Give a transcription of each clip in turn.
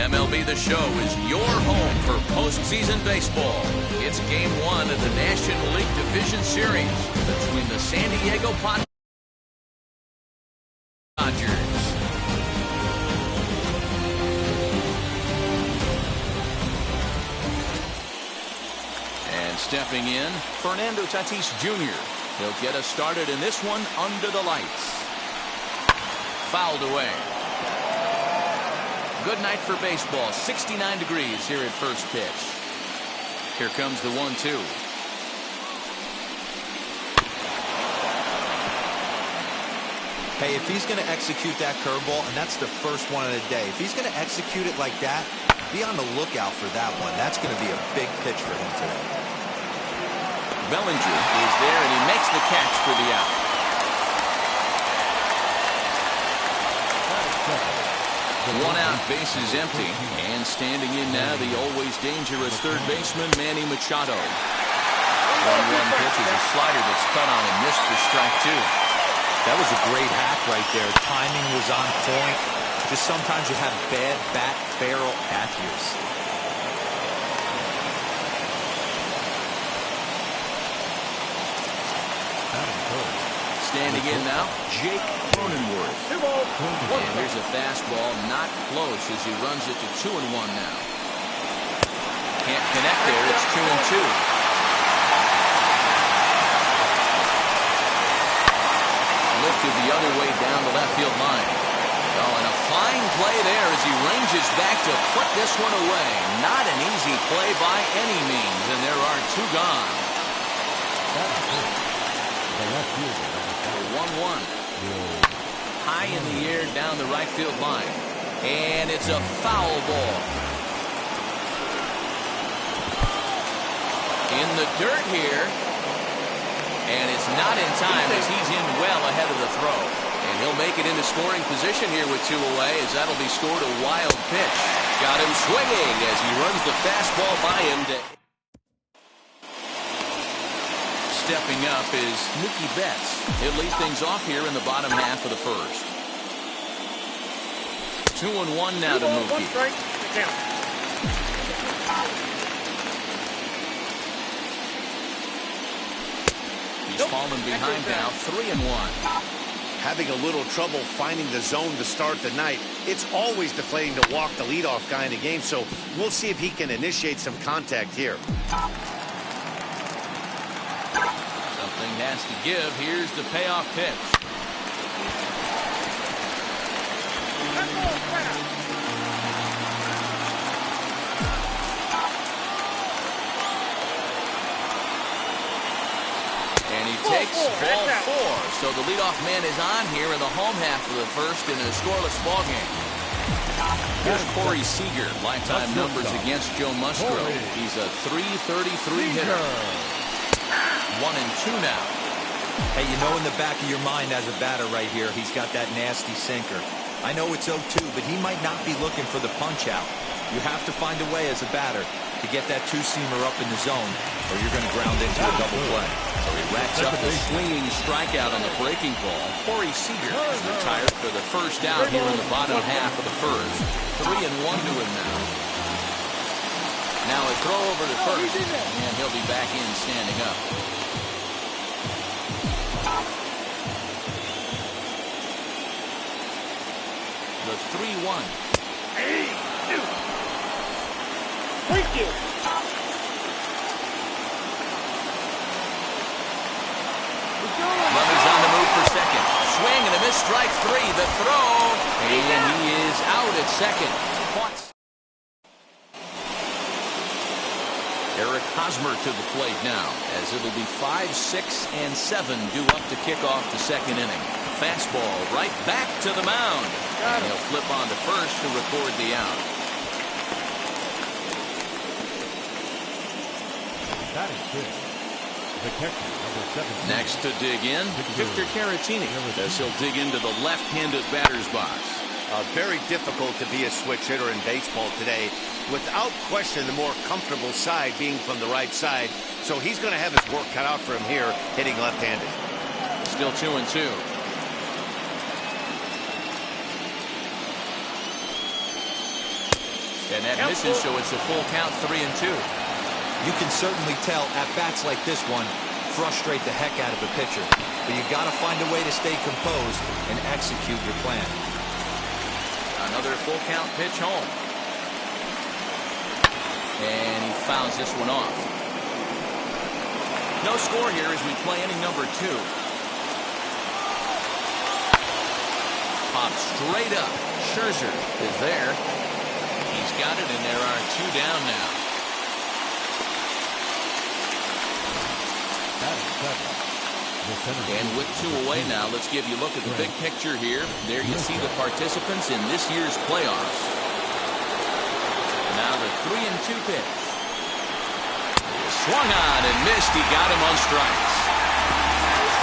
MLB The Show is your home for postseason baseball. It's Game 1 of the National League Division Series between the San Diego Padres and Dodgers. And stepping in, Fernando Tatis Jr. He'll get us started in this one under the lights. Fouled away. Good night for baseball. 69 degrees here at first pitch. Here comes the 1-2. Hey, if he's going to execute that curveball, and that's the first one of the day, if he's going to execute it like that, be on the lookout for that one. That's going to be a big pitch for him today. Bellinger is there, and he makes the catch for the out. One out, bases empty, and standing in now the always dangerous third baseman Manny Machado. 1-1 pitch is a slider that's cut on and missed for strike two. That was a great hack right there. Timing was on point. Just sometimes you have bad bat barrel accuracy. Standing in now, Jake Cronenworth. And here's a fastball, not close as he runs it to 2-1 now. Can't connect there, it's 2-2. Lifted the other way down the left field line. Oh, and a fine play there as he ranges back to put this one away. Not an easy play by any means, and there are two gone. 1-1. High in the air down the right field line. And it's a foul ball. In the dirt here. And it's not in time as he's in well ahead of the throw. And he'll make it into scoring position here with two away as that'll be scored a wild pitch. Got him swinging as he runs the fastball by him to... Stepping up is Mookie Betts. He'll lead things off here in the bottom half of the first. 2-1 now to Mookie. He's fallen behind now, 3-1. Having a little trouble finding the zone to start the night. It's always deflating to walk the leadoff guy in the game, so we'll see if he can initiate some contact here. Something has to give. Here's the payoff pitch. And he takes ball 4. So the leadoff man is on here in the home half of the first in a scoreless ball game. Here's Corey Seager. Lifetime numbers against Joe Musgrove. He's a .333 hitter. 1-2 now. Hey, you know in the back of your mind as a batter right here, he's got that nasty sinker. I know it's 0-2, but he might not be looking for the punch out. You have to find a way as a batter to get that two-seamer up in the zone, or you're going to ground into a double play. So he racks up the swinging strikeout on the breaking ball. Corey Seager is retired for the first out here in the bottom half of the first. 3-1 to him now. Now a throw over to first, and he'll be back in standing up. The 3-1. Thank you. Runners on the move for second. Swing and a miss, strike 3. The throw, and he is out at second. Eric Hosmer to the plate now, as it'll be 5, 6, and 7 due up to kick off the second inning. Fastball right back to the mound. And he'll flip on to first to record the out. That is good. The catcher, number 17. Next to dig in, Victor Caratini, as he'll dig into the left-handed batter's box. Very difficult to be a switch hitter in baseball today. Without question, the more comfortable side being from the right side. So he's going to have his work cut out for him here, hitting left-handed. Still 2-2. And that misses, so it's a full count, 3-2. You can certainly tell at-bats like this one frustrate the heck out of a pitcher. But you got to find a way to stay composed and execute your plan. Another full count pitch home. And he fouls this one off. No score here as we play inning number 2. Popped straight up. Scherzer is there. He's got it, and there are 2 down now. And with 2 away now, let's give you a look at the big picture here. There you see the participants in this year's playoffs. Now the 3-2 pitch. Swung on and missed. He got him on strikes.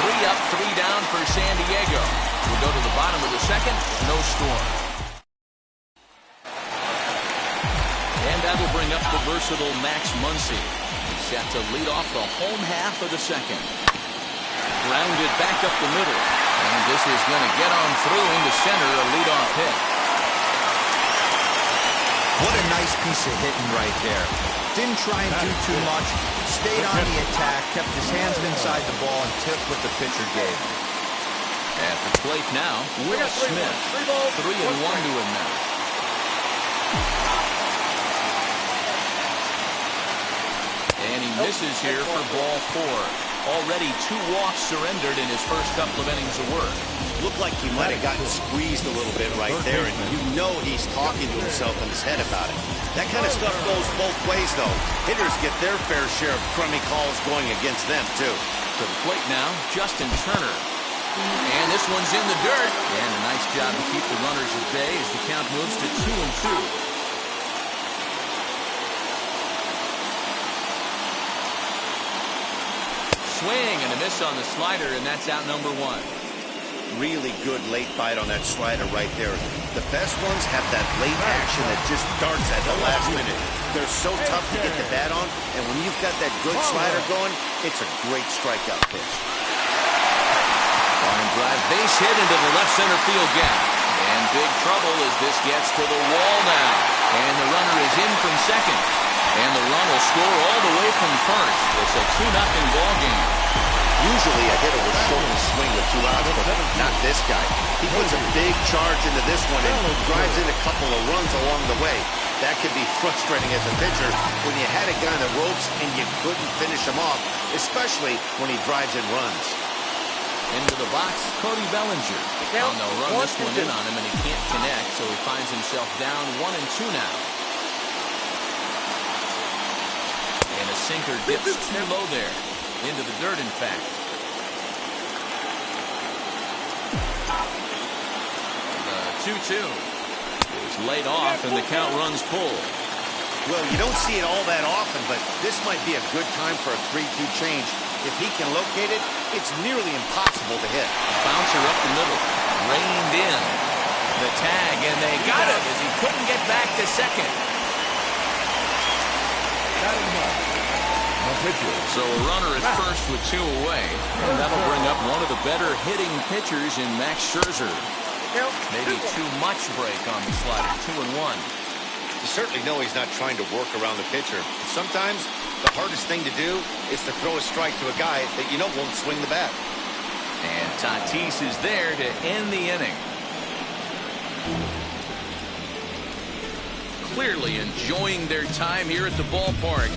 3 up, 3 down for San Diego. We'll go to the bottom of the second. No score. And that'll bring up the versatile Max Muncy. He's set to lead off the home half of the second. Grounded back up the middle. And this is going to get on through into center, a leadoff hit. What a nice piece of hitting right there. Didn't try and do too much. Stayed on the attack, kept his hands inside the ball, and took what the pitcher gave. At the plate now, Will Smith. 3-1 to him now. And he misses here for ball 4. Already 2 walks surrendered in his first couple of innings of work. Looked like he might have gotten squeezed a little bit right there, and you know he's talking to himself in his head about it. That kind of stuff goes both ways, though. Hitters get their fair share of crummy calls going against them, too. To the plate now, Justin Turner. And this one's in the dirt. And a nice job to keep the runners at bay as the count moves to 2-2. Swing and a miss on the slider, and that's out number 1. Really good late bite on that slider right there. The best ones have that late action that just darts at the last minute. They're so tough to get the bat on, and when you've got that good slider going, it's a great strikeout pitch. Line drive, base hit into the left center field gap. And big trouble as this gets to the wall now. And the runner is in from second. And the run will score all the way from first. It's a 2-0 ball game. Usually a hitter will shorten swing with 2 outs, but not this guy. He puts a big charge into this one and drives in a couple of runs along the way. That could be frustrating as a pitcher when you had a guy on the ropes and you couldn't finish him off, especially when he drives in runs. Into the box, Cody Bellinger. And they'll run this one in on him, and he can't connect, so he finds himself down 1-2 now. And a sinker dips too low there. Into the dirt, in fact. The 2-2 is laid off, and the count runs full. Well, you don't see it all that often, but this might be a good time for a 3-2 change. If he can locate it, it's nearly impossible to hit. Bouncer up the middle. Reined in. The tag, and they got him as he couldn't get back to second. So a runner at first with 2 away. And that'll bring up one of the better hitting pitchers in Max Scherzer. Maybe too much break on the slider. 2-1. You certainly know he's not trying to work around the pitcher. Sometimes the hardest thing to do is to throw a strike to a guy that you know won't swing the bat. And Tatis is there to end the inning. Clearly enjoying their time here at the ballpark.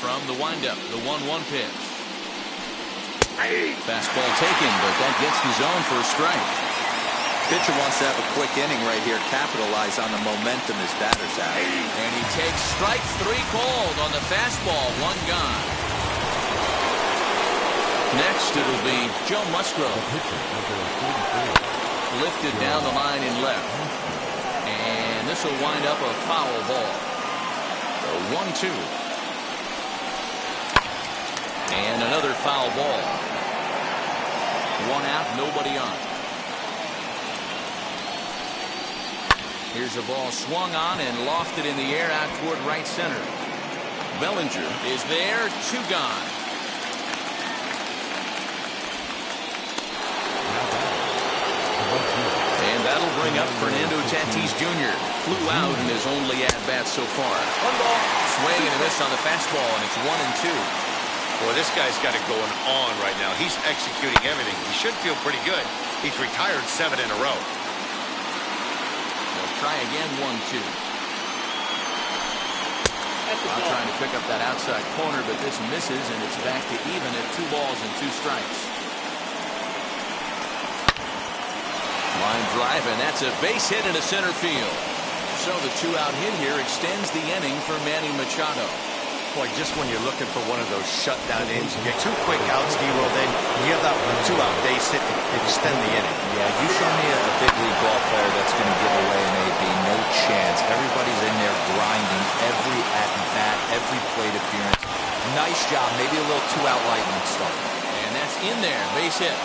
from the windup, the 1-1 pitch. Fastball taken, but that gets the zone for a strike. Pitcher wants to have a quick inning right here, capitalize on the momentum his batter's have. And he takes strike 3 called on the fastball, 1 gone. Next, it'll be Joe Musgrove. Lifted down the line in left. And this will wind up a foul ball. So 1-2. And another foul ball. 1 out, nobody on. Here's a ball swung on and lofted in the air out toward right center. Bellinger is there, 2 gone. And that'll bring up Fernando Tatis Jr. Flew out in his only at-bat so far. 1 ball. Swing and a miss on the fastball, and it's 1-2. Boy, this guy's got it going on right now. He's executing everything. He should feel pretty good. He's retired 7 in a row. They'll try again, 1-2. Trying to pick up that outside corner, but this misses, and it's back to even at 2 balls and 2 strikes. Line drive, and that's a base hit into center field. So the 2-out hit here extends the inning for Manny Machado. Boy, just when you're looking for one of those shutdown innings, you get 2 quick outs, D-Roll, then you have that 2-out base hit to extend the inning. Yeah, you show me a big league ball player that's going to give away an AB. No chance. Everybody's in there grinding every at-bat, every plate appearance. Nice job. Maybe a little 2-out lightning start. And that's in there. Base hit.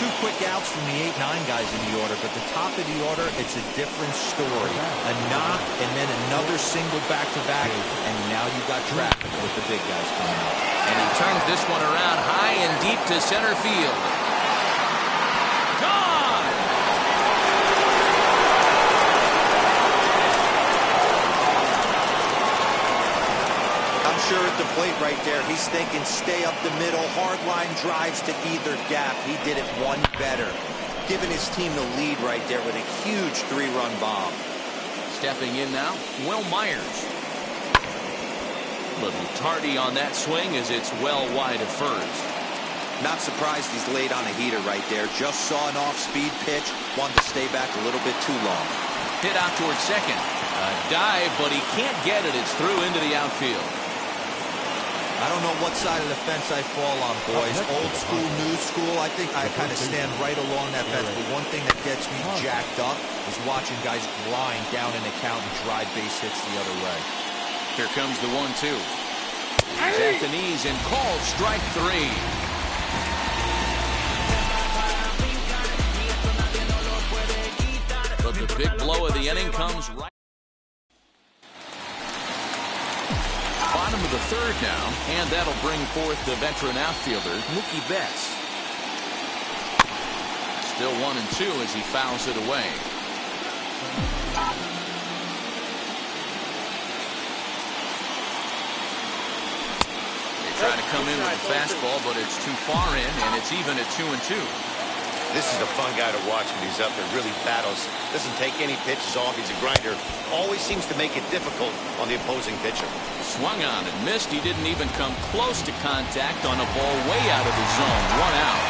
2 quick outs from the 8-9 guys in the order, but the top of the order, it's a different story. A knock and then another single back-to-back, and now you got traffic with the big guys coming out. And he turns this one around high and deep to center field. Gone! I'm sure at the plate right there, he's thinking stay up the middle, hard line drives to either gap. He did it one better, giving his team the lead right there with a huge 3-run bomb. Stepping in now, Will Myers. Little tardy on that swing as it's well wide of first. Not surprised he's laid on a heater right there. Just saw an off-speed pitch, wanted to stay back a little bit too long. Hit out towards second. A dive, but he can't get it. It's through into the outfield. I don't know what side of the fence I fall on, boys. Old school, new school. I think I kind of stand right along that fence. But one thing that gets me jacked up is watching guys grind down in the count and drive base hits the other way. Here comes the 1-2. He's at the knees and called strike 3. But the big blow of the inning comes right. Bottom of the 3rd now, and that'll bring forth the veteran outfielder, Mookie Betts. Still 1-2 as he fouls it away. They try to come in with a fastball, but it's too far in, and it's even at 2-2. This is a fun guy to watch when he's up there. Really battles. Doesn't take any pitches off. He's a grinder. Always seems to make it difficult on the opposing pitcher. Swung on and missed. He didn't even come close to contact on a ball way out of the zone. 1 out.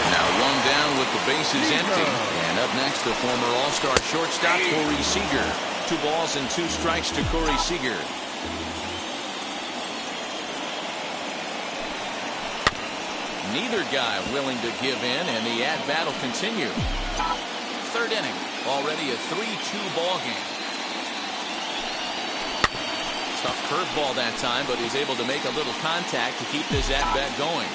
Now 1 down with the bases empty. And up next, the former All-Star shortstop, Corey Seager. 2 balls and 2 strikes to Corey Seager. Neither guy willing to give in, and the at-bat will continue. 3rd inning, already a 3-2 ball game. Tough curveball that time, but he's able to make a little contact to keep this at-bat going.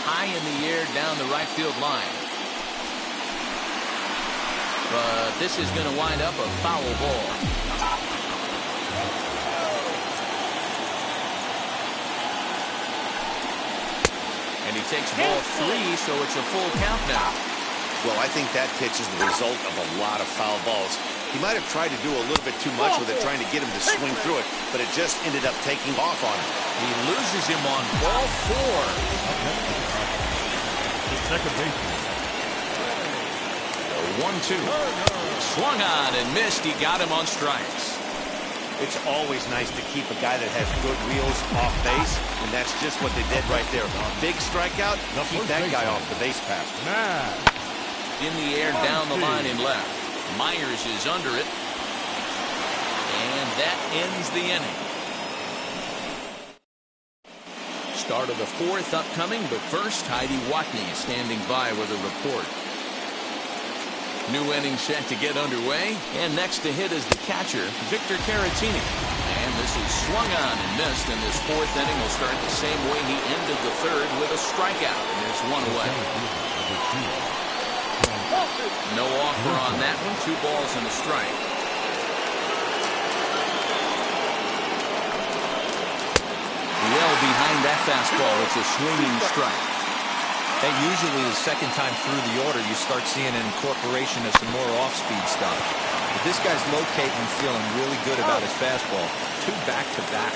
High in the air down the right field line. But this is going to wind up a foul ball. And he takes ball 3, so it's a full count now. Well, I think that pitch is the result of a lot of foul balls. He might have tried to do a little bit too much with it, trying to get him to swing through it, but it just ended up taking off on him. He loses him on ball 4. The second baseman, 1-2. Swung on and missed. He got him on strikes. It's always nice to keep a guy that has good wheels off base, and that's just what they did right there. Big strikeout, keep that guy off the base path. In the air, down the line in left. Myers is under it. And that ends the inning. Start of the fourth upcoming, but first, Heidi Watney is standing by with a report. New inning set to get underway, and next to hit is the catcher, Victor Caratini. And this is swung on and missed, and this fourth inning will start the same way he ended the third with a strikeout, and there's one away. No offer on that one, 2 balls and a strike. Well behind that fastball, it's a swinging strike. That usually the second time through the order you start seeing an incorporation of some more off-speed stuff. But this guy's locating and feeling really good about his fastball. 2 back-to-back.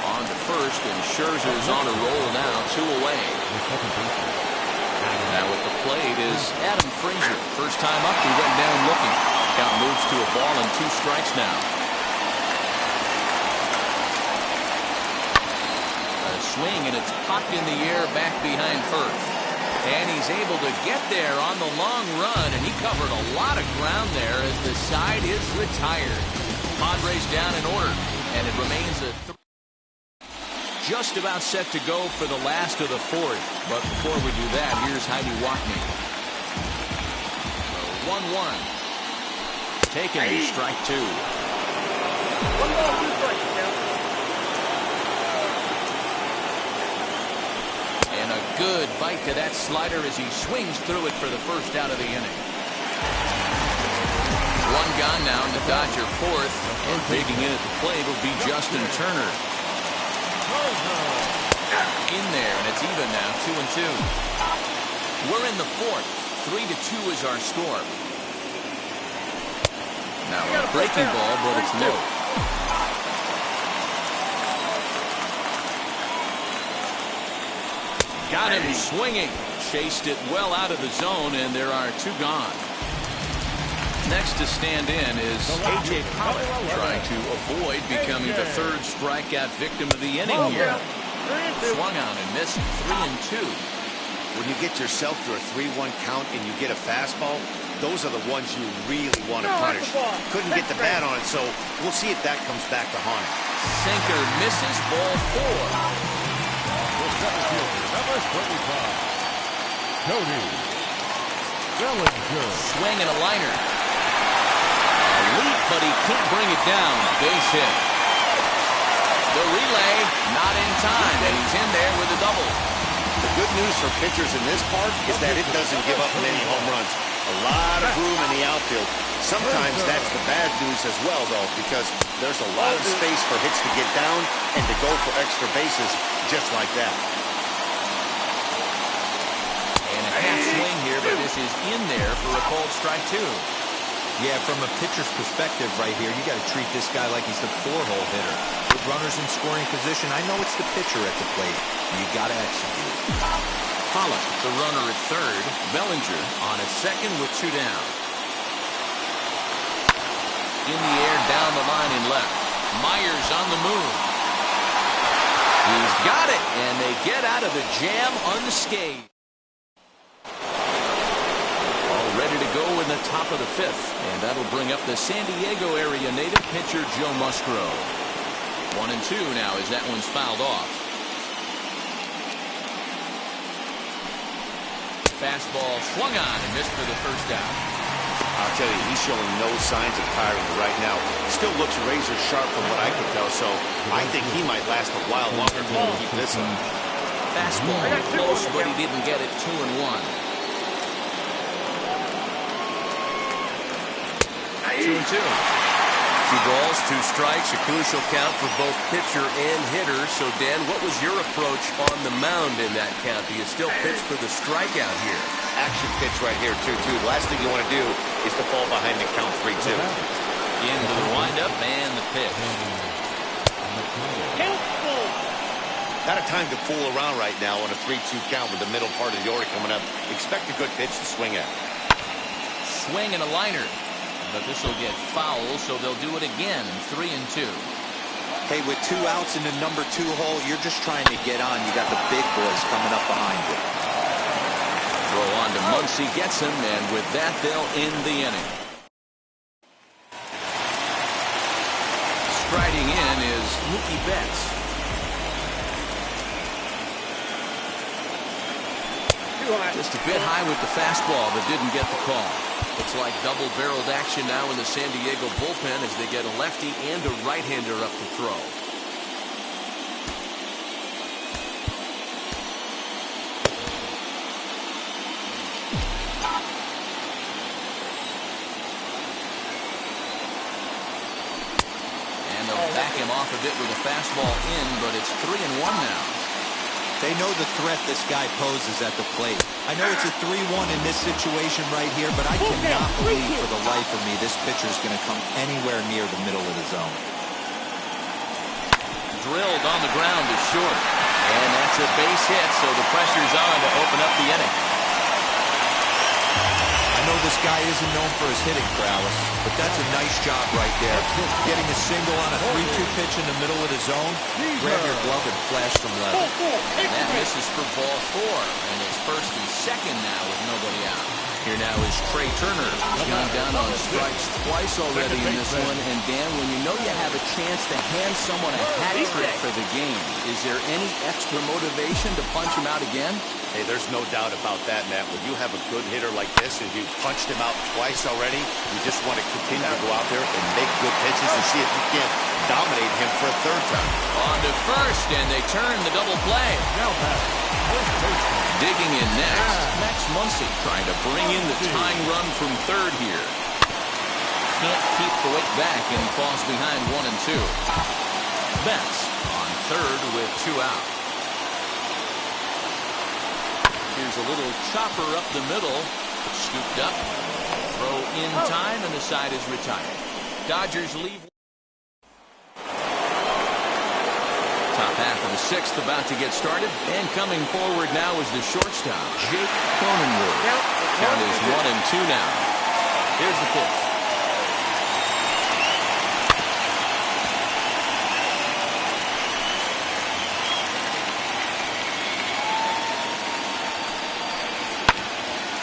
On to first, and Scherzer is on a roll now, 2 away. Now at the plate is Adam Frazier. First time up, he went down looking. Count moves to a ball and 2 strikes now. A swing, and it's popped in the air back behind first. And he's able to get there on the long run, and he covered a lot of ground there as the side is retired. Padres down in order, and it remains a just about set to go for the last of the fourth. But before we do that, here's Heidi Watney. 1-1. Taken, strike 2. 1 ball, 2 strikes, count. And a good bite to that slider as he swings through it for the first out of the inning. 1 gone now in the Dodger fourth. And digging in at the plate will be Justin Turner. In there, and it's even now, 2-2. We're in the fourth. 3-2 is our score. Now a breaking ball, but it's low. Got him swinging. Chased it well out of the zone, and there are 2 gone. Next to stand in is A.J. Pollock, trying to avoid becoming the 3rd strikeout victim of the inning here. Swung on and missed. 3-2. When you get yourself to a 3-1 count and you get a fastball, those are the ones you really want to punish. Couldn't get the bat on it, so we'll see if that comes back to haunt him. Sinker misses, ball 4. Number 25, Cody Bellinger. Swing and a liner. A leap, but he can't bring it down. Base hit. The relay, not in time, and he's in there with a double. The good news for pitchers in this park is that it doesn't give up many home runs. A lot of room in the outfield. Sometimes that's the bad news as well, though, because there's a lot of space for hits to get down and to go for extra bases just like that. And a half swing here, but this is in there for a called strike 2. Yeah, from a pitcher's perspective right here, you got to treat this guy like he's the 4-hole hitter. With runners in scoring position, I know it's the pitcher at the plate. You got to execute. Pollock, the runner at third. Bellinger on at second with 2 down. In the air, down the line in left. Myers on the move. He's got it, and they get out of the jam unscathed. All ready to go in the top of the 5th, and that'll bring up the San Diego area native pitcher Joe Musgrove. 1-2 now as that one's fouled off. Fastball swung on and missed for the first out. I'll tell you, he's showing no signs of tiring right now. Still looks razor sharp from what I can tell, so I think he might last a while longer to keep this up. Fastball close, but he didn't get it. 2-1. 2-2. 2 balls, 2 strikes, a crucial count for both pitcher and hitter. So, Dan, what was your approach on the mound in that count? Do you still pitch for the strikeout here? Action pitch right here, 2-2. The last thing you want to do is to fall behind the count 3-2. Into the windup and the pitch. Not a time to fool around right now on a 3-2 count with the middle part of the order coming up. Expect a good pitch to swing at. swing and a liner. But this will get foul, so they'll do it again. 3-2. Hey, with 2 outs in the number 2 hole, you're just trying to get on. You got the big boys coming up behind you. Throw on to Muncy, gets him, and with that, they'll end the inning. Striding in is Mookie Betts. Just a bit high with the fastball, but didn't get the call. Looks like double-barreled action now in the San Diego bullpen as they get a lefty and a right-hander up to throw. And they'll back him off a bit with a fastball in, but it's 3-1 now. They know the threat this guy poses at the plate. I know it's a 3-1 in this situation right here, but I cannot believe for the life of me this pitcher is going to come anywhere near the middle of the zone. Drilled on the ground is short. And that's a base hit, so the pressure's on to open up the inning. I know this guy isn't known for his hitting prowess, but that's a nice job right there. Getting a single on a 3-2 pitch in the middle of the zone, grab your glove and flash some leather. That misses for ball 4, and it's first and second now with nobody out. Here now is Trey Turner. He's gone down on strikes twice already in this one. And Dan, when you know you have a chance to hand someone a hat trick for the game, is there any extra motivation to punch him out again? Hey, there's no doubt about that, Matt. When you have a good hitter like this and you punched him out twice already, you just want to continue to go out there and make good pitches and see if you can't dominate him for a third time. On to first, and they turn the double play. Now back. Digging in next, Max Muncy trying to bring in the tying run from third here. Can't keep the weight back and falls behind 1-2. Betts on third with 2 out. Here's a little chopper up the middle. Scooped up. Throw in time, and the side is retired. Dodgers leave. Top half of the 6th about to get started. And coming forward now is the shortstop, Jake Cronenworth. Count is 1-2 now. Here's the pitch.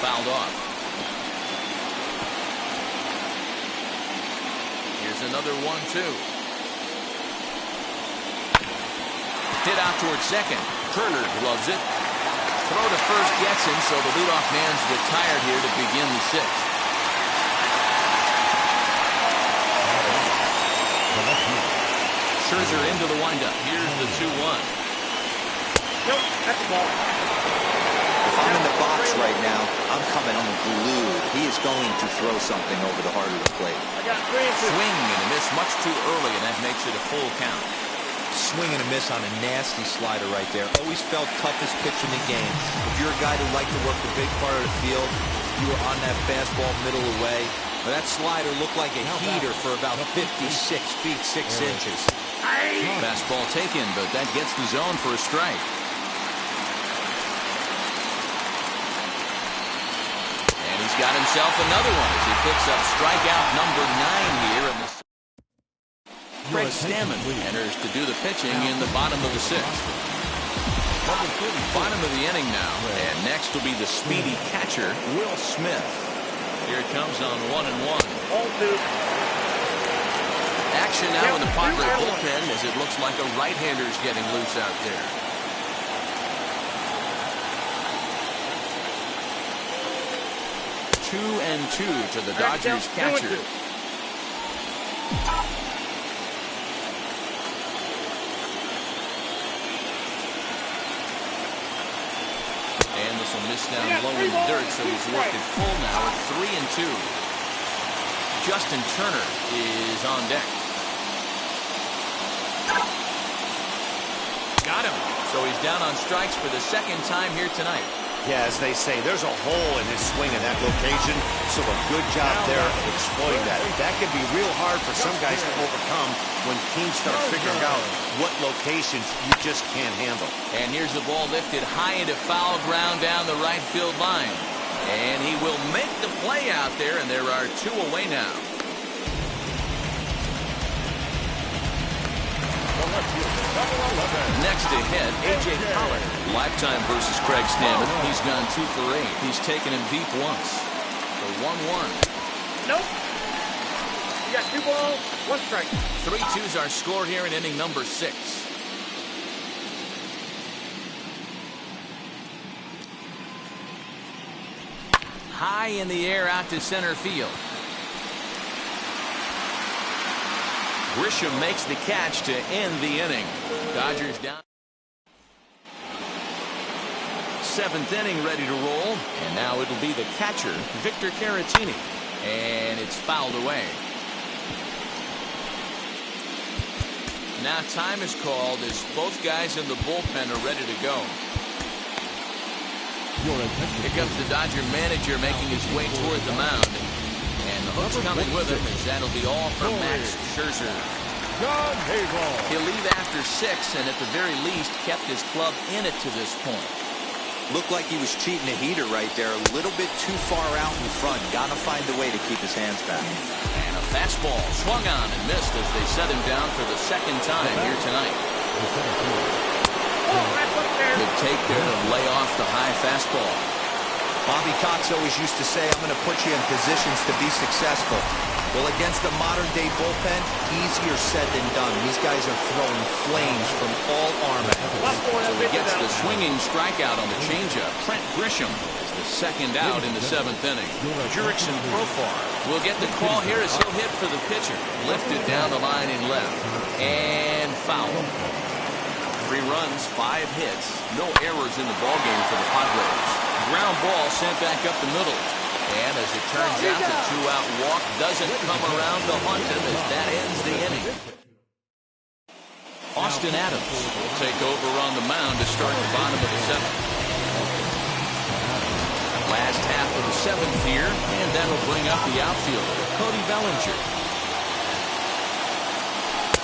Fouled off. Here's another 1-2. Hit out towards second. Turner gloves it. Throw to first gets him, so the leadoff man's retired here to begin the 6th. Scherzer into the windup. Here's the 2-1. Nope, that's the ball. If I'm in the box right now, I'm coming unglued. He is going to throw something over the heart of the plate. I got 3 and 2. Swing and a miss much too early, and that makes it a full count. Swing and a miss on a nasty slider right there. Always felt toughest pitch in the game. If you're a guy who liked to work the big part of the field, you were on that fastball middle away. But that slider looked like a heater for about 56 feet 6 inches. Fastball taken, but that gets the zone for a strike. And he's got himself another one as he picks up strikeout number 9 here in the Craig Stammen enters to do the pitching in the bottom of the 6th. Bottom of the inning now. And next will be the speedy catcher, Will Smith. Here it comes on 1-1. Action now in the Padre bullpen as it looks like a right-hander's getting loose out there. Two and 2 to the Dodgers catcher. And this will miss down low in the dirt, so he's worked it full now at 3-2. Justin Turner is on deck. Got him. So he's down on strikes for the 2nd time here tonight. Yeah, as they say, there's a hole in his swing in that location, so a good job there of exploiting that. That can be real hard for some guys to overcome when teams start figuring out what locations you just can't handle. And here's the ball lifted high into foul ground down the right field line. And he will make the play out there, and there are 2 away now. Next to hit, A.J. Pollard. Lifetime versus Craig Stammen. He's gone 2 for 8. He's taken him deep once. The 1-1. Nope. You got 2 balls, 1 strike. 3-2's our score here in inning number 6. High in the air out to center field. Grisham makes the catch to end the inning. Dodgers down. 7th inning ready to roll. And now it'll be the catcher, Victor Caratini. And it's fouled away. Now time is called as both guys in the bullpen are ready to go. Here comes the Dodger manager making his way toward the mound. And the hook's coming with him as that'll be all for Max Scherzer. He'll leave after 6 and at the very least kept his club in it to this point. Looked like he was cheating a heater right there. A little bit too far out in front. Gotta find a way to keep his hands back. And a fastball swung on and missed as they set him down for the 2nd time here tonight. Good take there to lay off the high fastball. Bobby Cox always used to say, I'm going to put you in positions to be successful. Well, against a modern-day bullpen, easier said than done. These guys are throwing flames from all arm angles. So he gets the swinging strikeout on the changeup. Trent Grisham is the 2nd out in the 7th inning. Jurickson Profar will get the call here as he'll hit for the pitcher. Lifted down the line in left. And foul. 3 runs, 5 hits. No errors in the ballgame for the Padres. Ground ball sent back up the middle. And as it turns out, the 2-out walk doesn't come around to haunt him as that ends the inning. Austin Adams will take over on the mound to start the bottom of the 7th. Last half of the 7th here, and that'll bring up the outfielder, Cody Bellinger.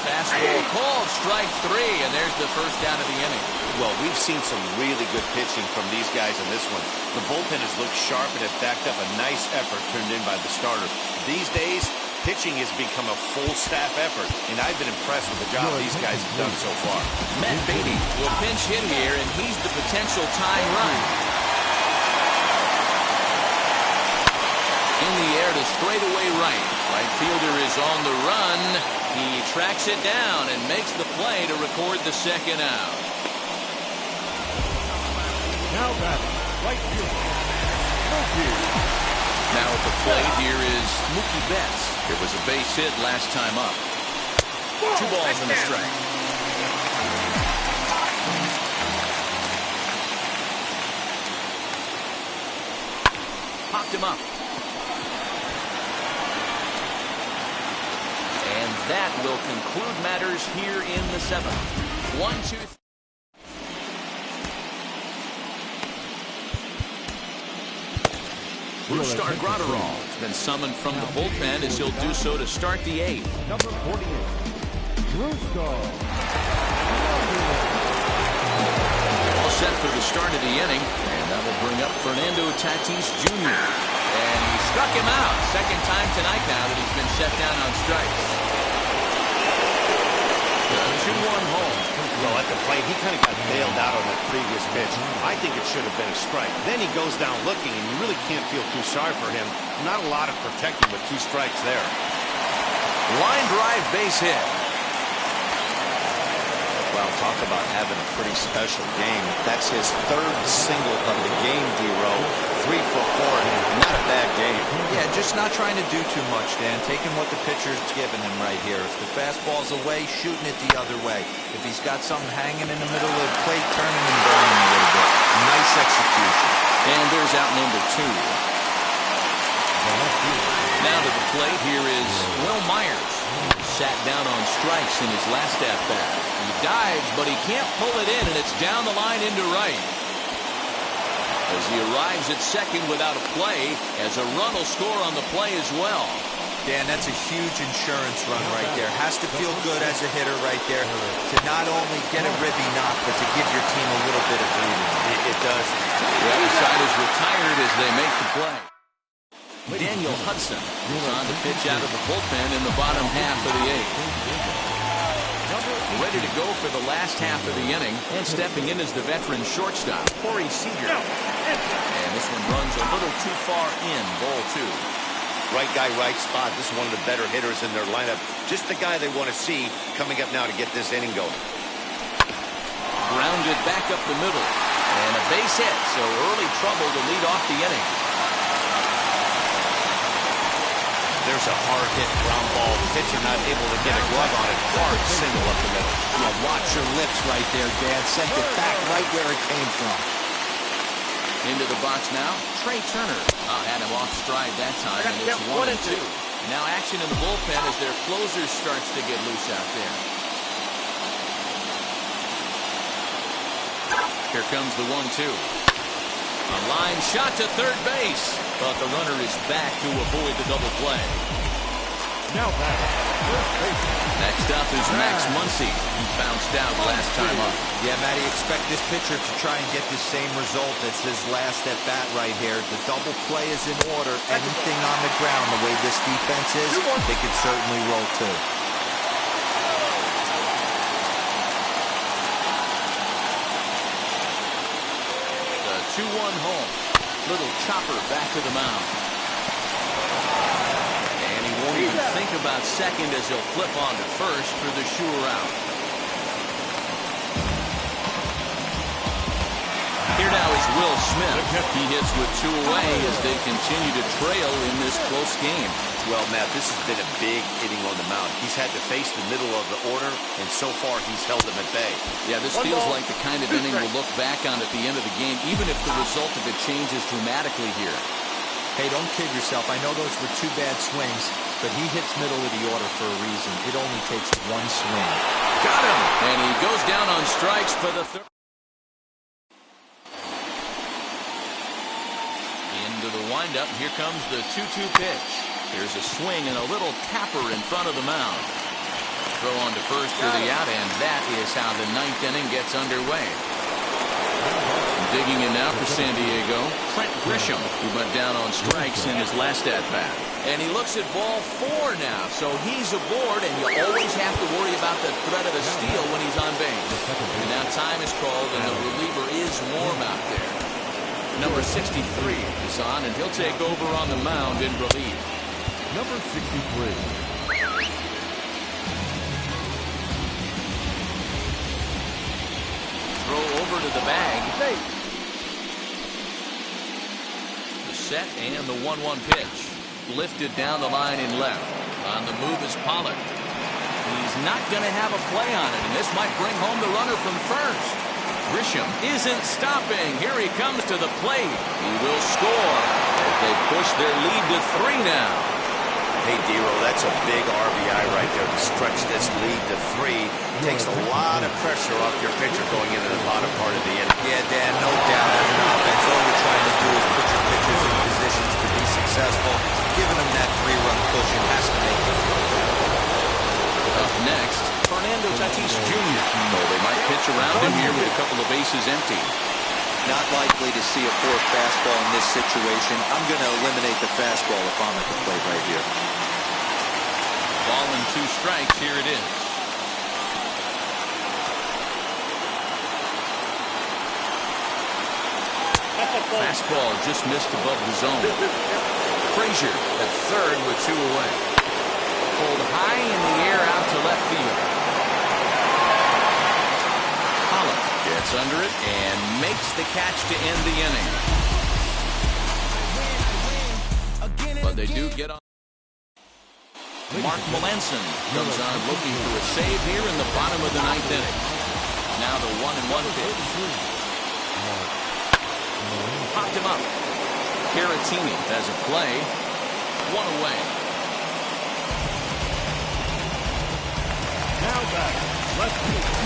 Fastball called, strike 3, and there's the 1st out of the inning. Well, we've seen some really good pitching from these guys in this one. The bullpen has looked sharp and has backed up a nice effort turned in by the starter. These days, pitching has become a full staff effort, and I've been impressed with the job these guys have done so far. Matt Beatty will pinch hit here, and he's the potential tying run. In the air to straightaway right. Right fielder is on the run. He tracks it down and makes the play to record the 2nd out. Now batting, right fielder, Mookie. Now at the plate here is Mookie Betts. It was a base hit last time up. 2 balls and a strike. Popped him up. And that will conclude matters here in the 7th. 1-2. Brustar Graterol has been summoned from the bullpen as he'll do so to start the 8th. Number 48, Brustar. All set for the start of the inning, and that will bring up Fernando Tatis Jr. And he struck him out. 2nd time tonight now that he's been set down on strikes. The 2-1 home. Well, at the plate, he kind of got bailed out on that previous pitch. I think it should have been a strike. Then he goes down looking, and you really can't feel too sorry for him. Not a lot of protecting with 2 strikes there. Line drive base hit. Well, talk about having a pretty special game. That's his 3rd single of the game, D-Row. 3 for 4. Not a bad game. Yeah, just not trying to do too much, Dan. Taking what the pitcher's giving him right here. If the fastball's away, shooting it the other way. If he's got something hanging in the middle of the plate, turning and burning a little bit. Nice execution. And there's out number 2. Now to the plate, here is Will Myers. Sat down on strikes in his last at-bat. He dives, but he can't pull it in, and it's down the line into right. As he arrives at 2nd without a play, as a run will score on the play as well. Dan, that's a huge insurance run right there. Has to feel good as a hitter right there to not only get a ribby knock, but to give your team a little bit of breathing. It does. The other side is tired as they make the play. Daniel Hudson is on to pitch out of the bullpen in the bottom half of the eighth. Ready to go for the last half of the inning, and stepping in is the veteran shortstop, Corey Seager. And this one runs a little too far in, ball two. Right guy, right spot. This is one of the better hitters in their lineup. Just the guy they want to see coming up now to get this inning going. Grounded back up the middle. And a base hit, so early trouble to lead off the inning. There's a hard-hit ground ball. Pitcher not able to get a glove on it. Hard single up the middle. Now watch your lips right there, Dad. Sent it back right where it came from. Into the box now, Trey Turner. Had him off stride that time, and it's 1-2. Now action in the bullpen as their closer starts to get loose out there. Here comes the 1-2. A line shot to third base, but the runner is back to avoid the double play. Now back. Next up is Max Muncy. He bounced out last time up. Yeah, Matty, expect this pitcher to try and get the same result as his last at bat right here. The double play is in order. Anything on the ground, the way this defense is, they could certainly roll too. The 2-1 home. Little chopper back to the mound. And he won't even think about second as he'll flip on to first for the sure out. Here now is Will Smith. He hits with 2 away as they continue to trail in this close game. Well, Matt, this has been a big inning on the mound. He's had to face the middle of the order, and so far he's held them at bay. Yeah, this feels like the kind of inning we'll look back on at the end of the game, even if the result of it changes dramatically here. Hey, don't kid yourself. I know those were 2 bad swings, but he hits middle of the order for a reason. It only takes 1 swing. Got him! And he goes down on strikes for the third. Into the windup. Here comes the 2-2 pitch. Here's a swing and a little tapper in front of the mound. Throw on to first for the out, and that is how the 9th inning gets underway. Digging in now for San Diego, Trent Grisham, who went down on strikes in his last at-bat. And he looks at ball 4 now, so he's aboard, and you always have to worry about the threat of a steal when he's on base. And now time is called, and the reliever is warm out there. Number 63 is on, and he'll take over on the mound in relief. Number 63. Throw over to the bag. The set and the 1-1 pitch. Lifted down the line in left. On the move is Pollard. He's not going to have a play on it, and this might bring home the runner from first. Grisham isn't stopping. Here he comes to the plate. He will score as they push their lead to 3 now. Hey, Dero, that's a big RBI right there to stretch this lead to 3. Takes a lot of pressure off your pitcher going into the bottom part of the inning. Yeah, Dan, no doubt. As an offense, all we're trying to do is put your pitchers in positions to be successful. Giving them that 3-run cushion has to make them feel better. Up next, Fernando Tatis Jr. Oh, they might pitch around him here with a couple of bases empty. Not likely to see a 4th fastball in this situation. I'm going to eliminate the fastball if I'm at the plate right here. Ball and 2 strikes. Here it is. Fastball just missed above the zone. Frazier at third with 2 away. Pulled high in the air out to left field. Pollard gets under it and makes the catch to end the inning. But they do get on. Mark Melanson comes on looking for a save here in the bottom of the 9th inning. Now the 1-1 pitch. Popped him up. Caratini has a play. 1 away. Now back.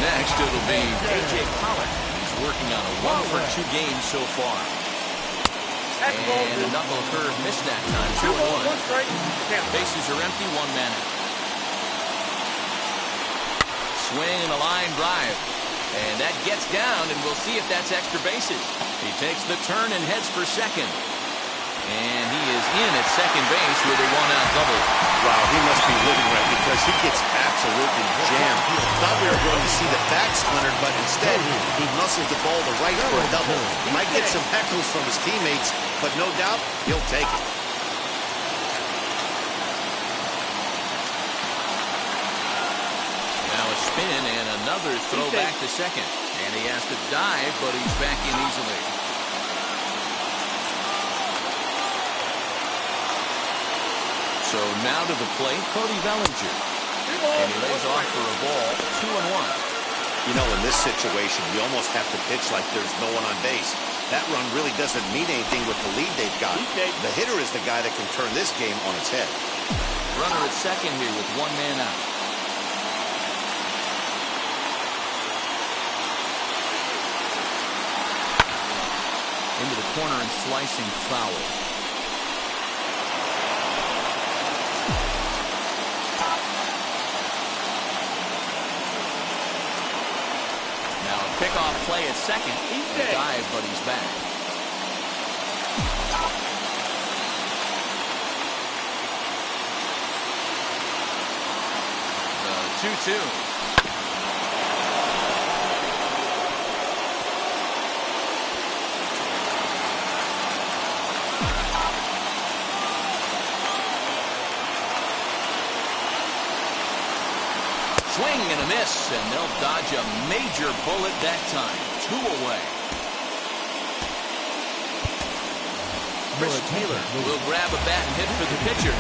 Next, it'll be A.J. Pollock. He's working on a 1-for-2 game so far. And a knuckle curve missed that time. 2-1. Bases are empty. 1 man out. Swing and a line drive. And that gets down, and we'll see if that's extra bases. He takes the turn and heads for second. And he is in at second base with a one-out double. Wow, he must be living right because he gets absolutely jammed. Thought we were going to see the back splintered, but instead he muscles the ball to right for a double. Might get some heckles from his teammates, but no doubt he'll take it. Now a spin and another throw back to second. And he has to dive, but he's back in easily. So now to the plate, Cody Bellinger. And he lays off for a ball, 2-1. You know, in this situation, you almost have to pitch like there's no one on base. That run really doesn't mean anything with the lead they've got. The hitter is the guy that can turn this game on its head. Runner at second here with one man out. Into the corner and slicing foul. Pickoff play at second. A dive, but he's back. The 2-2. Swing and a miss, and they'll dodge a major bullet that time. 2 away. Chris Taylor will grab a bat and hit for the pitcher.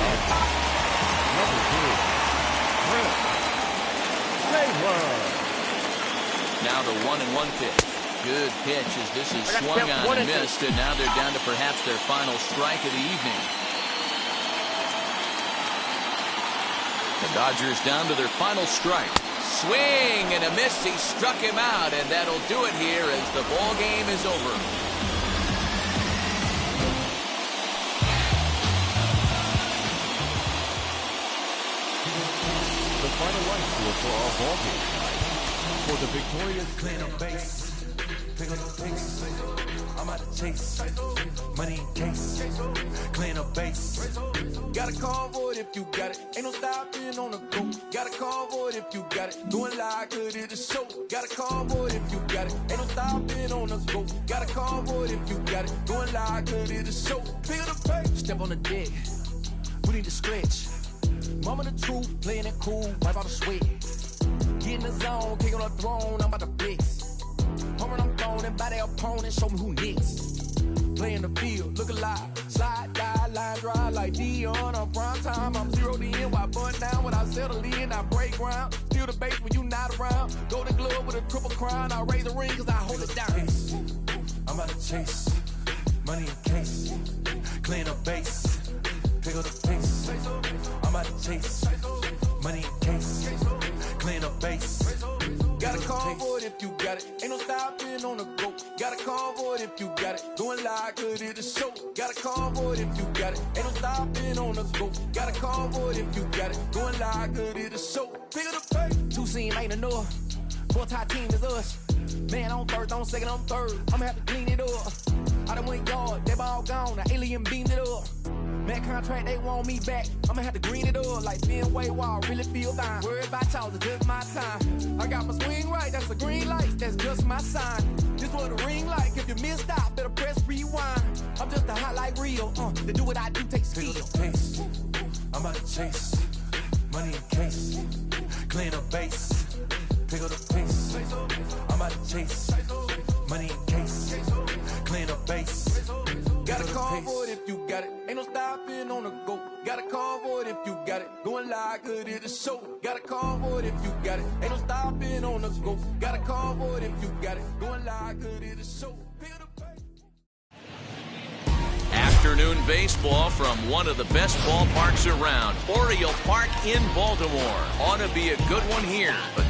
Now the 1-1 pitch. Good pitch as this is swung on and missed, and now they're down to perhaps their final strike of the evening. The Dodgers down to their final strike. Swing and a miss. He struck him out, and that'll do it here as the ball game is over. The final line score for our ball game tonight. For the victorious clan of base. Pick up the pace. I'm out to chase. Money in case. Clan of base. Got a call for it if you got it. Ain't no stopping on the go. Got a call for it if you got it. Doing like good at the show. Got a call for it if you got it. Ain't no stopping on the go. Got a call for it if you got it. Doing like good at the show. Pick up the pace. Step on the deck. We need to stretch. Mama the truth. Playing it cool. Wipe out the sweat. Get in the zone. Kick on the throne. I'm about to flex. Home I'm throwing and by their opponent. Show me who next. Play in the field, look alive. Slide, die, line drive like Dion on prime time. I'm 0 to end while bun down. When I settle in, I break ground. Steal the base when you not around. Golden glove with a triple crown. I raise the ring cause I hold it down. I'm out to chase. Money in case. Clean up base. Pick up the pace. I'm out to chase. Money in case. Clean up base. Got a call for it if you got it. Ain't no stopping on the go. Got a call for it if you got it. Doing like good at the show. Got a call for it if you got it. Ain't no stopping on the go. Got a call for it if you got it. Doing like good at the show. Pick up the pace. 2 seam ain't enough. 4-tie team is us. Man on first, on second, on third. I'ma have to clean it up. I done went yard, they ball gone. The alien beamed it up. Man contract, they want me back. I'ma have to green it up like Fenway Wall. Really feel fine. Worried about y'all, it's just my time. I got my swing right, that's a green light. That's just my sign. This what a ring like. If you missed out, better press rewind. I'm just a highlight reel. To do what I do takes skill. I'm out to chase. Money in case. Clean up base. Pick up the pace. I'm out to chase. Money in case. Clean up base. Got a call for it if you got it. Ain't no stopping on the go. Got a call for it if you got it. Going like good at the show. Got a call for it if you got it. Ain't no stopping on the go. Got a call for it if you got it. Going like good at the show. Afternoon baseball from one of the best ballparks around, Oriole Park in Baltimore. Ought to be a good one here.